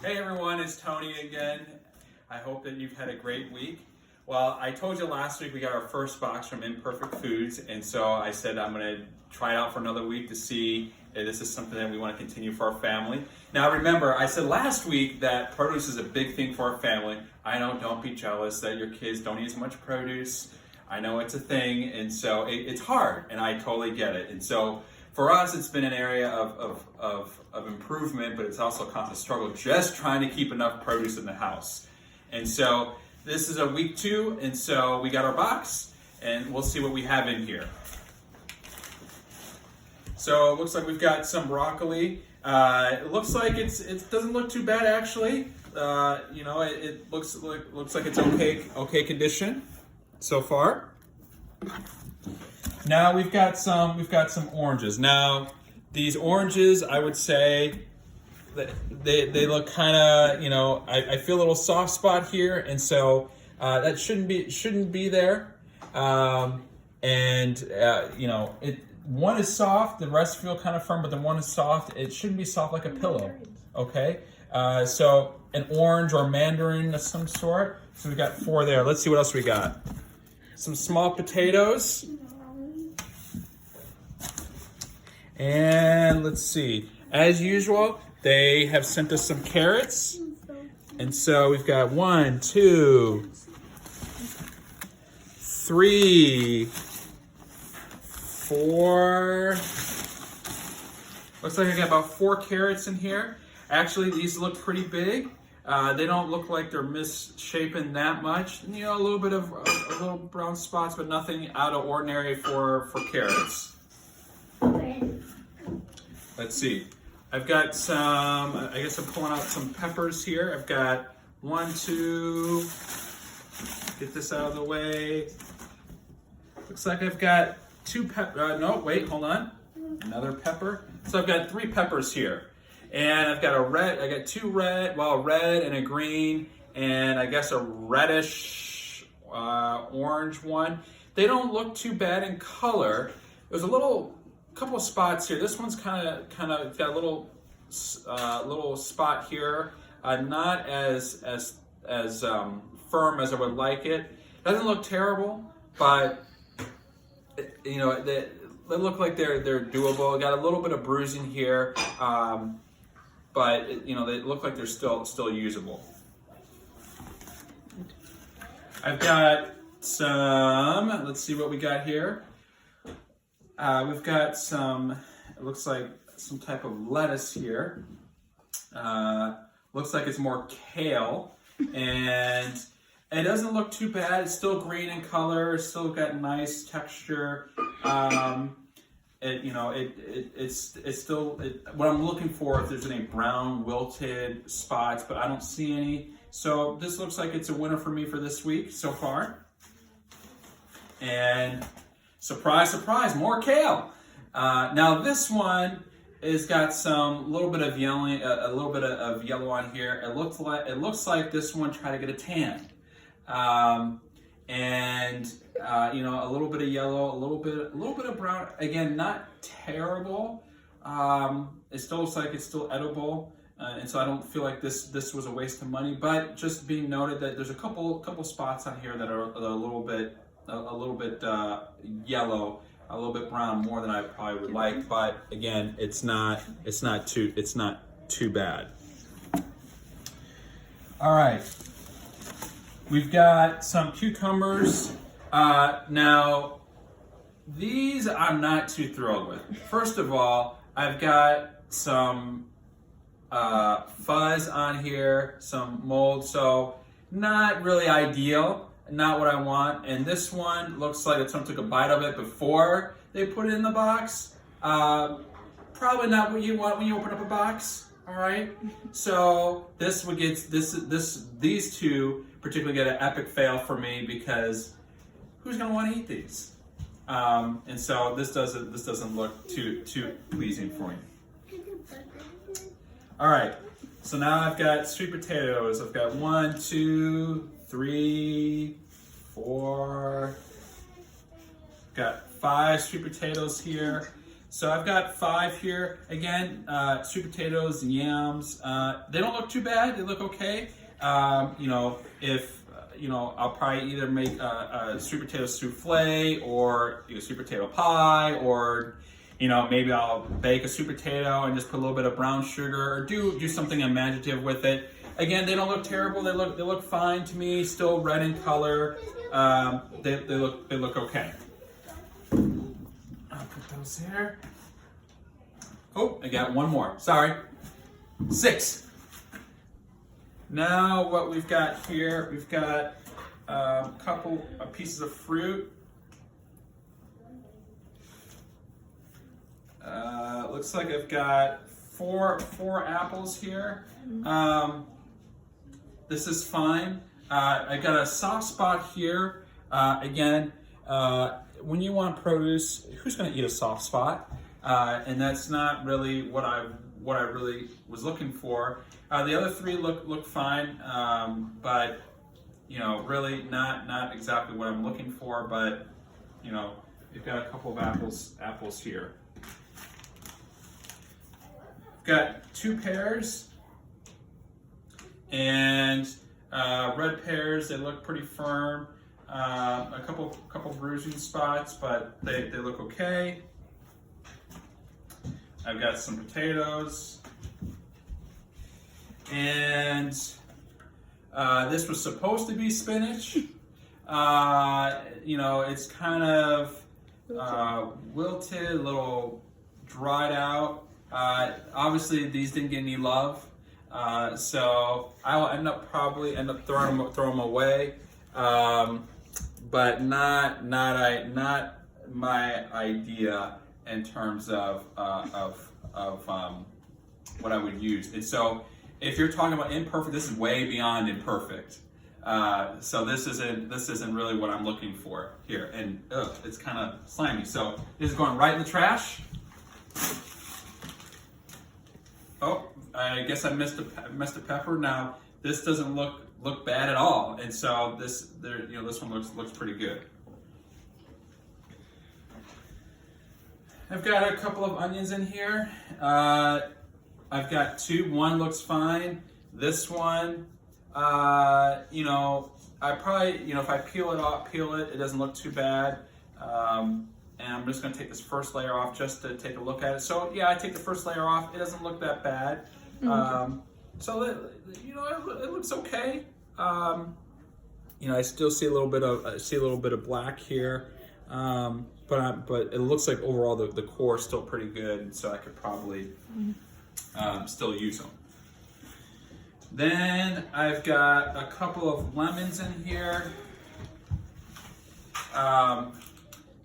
Hey everyone, it's Tony again. I hope that you've had a great week. Well, I told you last week we got our first box from Imperfect Foods, and so I said I'm going to try it out for another week to see if this is something that we want to continue for our family. Now remember, I said last week that produce is a big thing for our family. I know, don't be jealous that your kids don't eat as much produce. I know it's a thing, and so it's hard, and I totally get it. And so for us, it's been an area of improvement, but it's also a constant struggle just trying to keep enough produce in the house. And so this is a week 2, and so we got our box, and we'll see what we have in here. So it looks like we've got some broccoli. It looks like it doesn't look too bad actually. It looks like it's okay condition so far. Now we've got some oranges. Now these oranges, I would say that they look kind of, I feel a little soft spot here, and so that shouldn't be there. One is soft, the rest feel kind of firm, but the one is soft. It shouldn't be soft like a pillow. Okay, so an orange or mandarin of some sort. So we got 4 there. Let's see what else we got. Some small potatoes. And let's see, as usual, they have sent us some carrots. And so we've got 1, 2, 3, 4. Looks like I got about 4 carrots in here. Actually, these look pretty big. They don't look like they're misshapen that much. A little bit of little brown spots, but nothing out of ordinary for carrots. Let's see. I've got some, I guess I'm pulling out some peppers here. I've got 1, 2, get this out of the way. Looks like I've got 2 no, wait, hold on. Another pepper. So I've got 3 peppers here. And I've got I got 2 red, a red and a green, and I guess a reddish orange one. They don't look too bad in color. There's a couple of spots here. This one's kind of got a little spot here, not as firm as I would like it. Doesn't look terrible, but they look like they're doable. Got a little bit of bruising here, but they look like they're still usable. I've got some. Let's see what we got here. We've got some, it looks like some type of lettuce here. Looks like it's more kale, and it doesn't look too bad. It's still green in color, still got nice texture. It's still what I'm looking for, if there's any brown wilted spots, but I don't see any. So this looks like it's a winner for me for this week so far. And surprise, surprise, more kale. Now this one has got some little bit of yellow, a little bit of yellow on here. It looks like this one tried to get a tan, a little bit of yellow, a little bit of brown. Again, not terrible. It still looks like it's still edible, and so I don't feel like this was a waste of money. But just being noted that there's a couple spots on here that are a little bit yellow, a little bit brown, more than I probably would like. But again, it's not too bad. All right, we've got some cucumbers. Now these I'm not too thrilled with. First of all, I've got some fuzz on here, some mold, so not really ideal. Not what I want. And this one looks like someone took a bite of it before they put it in the box. Probably not what you want when you open up a box. All right. So these 2 particularly get an epic fail for me, because who's gonna want to eat these? And so this doesn't look too pleasing for me. All right. So now I've got sweet potatoes. I've got 1, 2, 3, 4. Got 5 sweet potatoes here. So I've got 5 here. Again, sweet potatoes and yams. They don't look too bad. They look okay. I'll probably either make a sweet potato souffle or sweet potato pie, or maybe I'll bake a sweet potato and just put a little bit of brown sugar, or do something imaginative with it. Again, they don't look terrible. They look fine to me. Still red in color. They look okay. I'll put those there. Oh, I got one more. Sorry. 6. Now what we've got here, we've got a couple of pieces of fruit. Looks like I've got four apples here. This is fine. I got a soft spot here. Again, when you want produce, who's going to eat a soft spot? And that's not really what I really was looking for. The other 3 look fine, but really not exactly what I'm looking for. But we've got a couple of apples here. Got 2 pears and red pears. They look pretty firm. A couple bruising spots, but they look okay. I've got some potatoes, and this was supposed to be spinach. It's kind of wilted, a little dried out. Obviously, these didn't get any love, so I will probably end up throwing them away. But not my idea in terms of what I would use. And so, if you're talking about imperfect, this is way beyond imperfect. So this isn't really what I'm looking for here, and it's kind of slimy. So this is going right in the trash. Oh, I guess I missed a pepper. Now this doesn't look bad at all, and so this one looks pretty good. I've got a couple of onions in here. I've got 2. One looks fine. This one, I probably, if I peel it, it doesn't look too bad. And I'm just going to take this first layer off just to take a look at it. So yeah, I take the first layer off. It doesn't look that bad. So it looks okay. I still see a little bit of black here. But it looks like overall the core is still pretty good, so I could probably still use them. Then I've got a couple of lemons in here.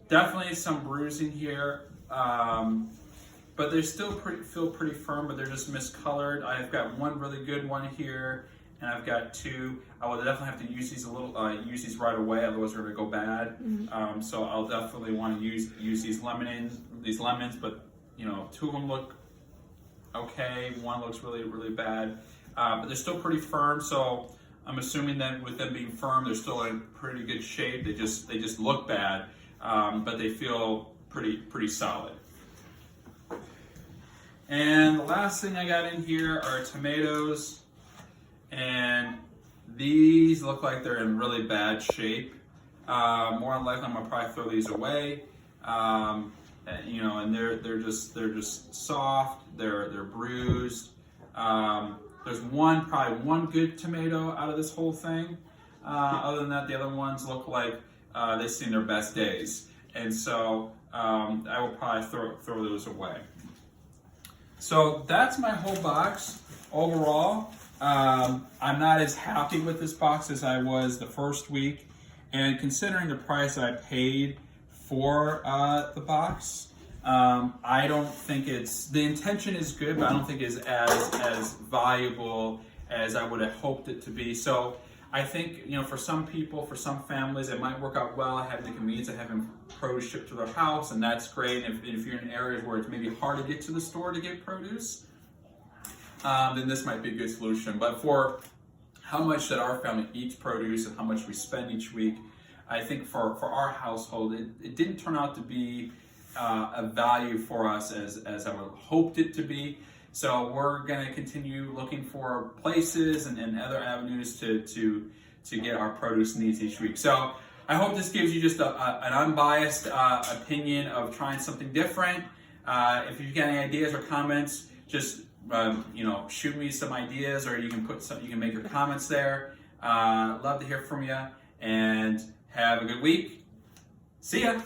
Definitely some bruising here, but they still feel pretty firm, but they're just miscolored. I've got one really good one here, and I've got 2. I will definitely have to use these use these right away, otherwise they're going to go bad. So I'll definitely want to use these lemons, but 2 of them look okay. One looks really, really bad, but they're still pretty firm. So I'm assuming that with them being firm, they're still in pretty good shape. They just look bad, but they feel pretty solid. And the last thing I got in here are tomatoes, and these look like they're in really bad shape. More than likely, I'm gonna probably throw these away. And they're just soft. They're bruised. There's probably one good tomato out of this whole thing. Other than that, the other ones look like they've seen their best days, and so I will probably throw those away. So that's my whole box overall. I'm not as happy with this box as I was the first week, and considering the price I paid for the box, I don't think the intention is good, but I don't think it's as valuable as I would have hoped it to be. So I think, for some people, for some families, it might work out well having the convenience of having produce shipped to their house, and that's great. And if you're in areas where it's maybe hard to get to the store to get produce, then this might be a good solution. But for how much that our family eats produce and how much we spend each week, I think for our household, it didn't turn out to be a value for us as I would hoped it to be. So we're going to continue looking for places and other avenues to get our produce needs each week. So I hope this gives you just an unbiased opinion of trying something different. If you've got any ideas or comments, just shoot me some ideas, or you can make your comments there. Love to hear from you, and have a good week. See ya.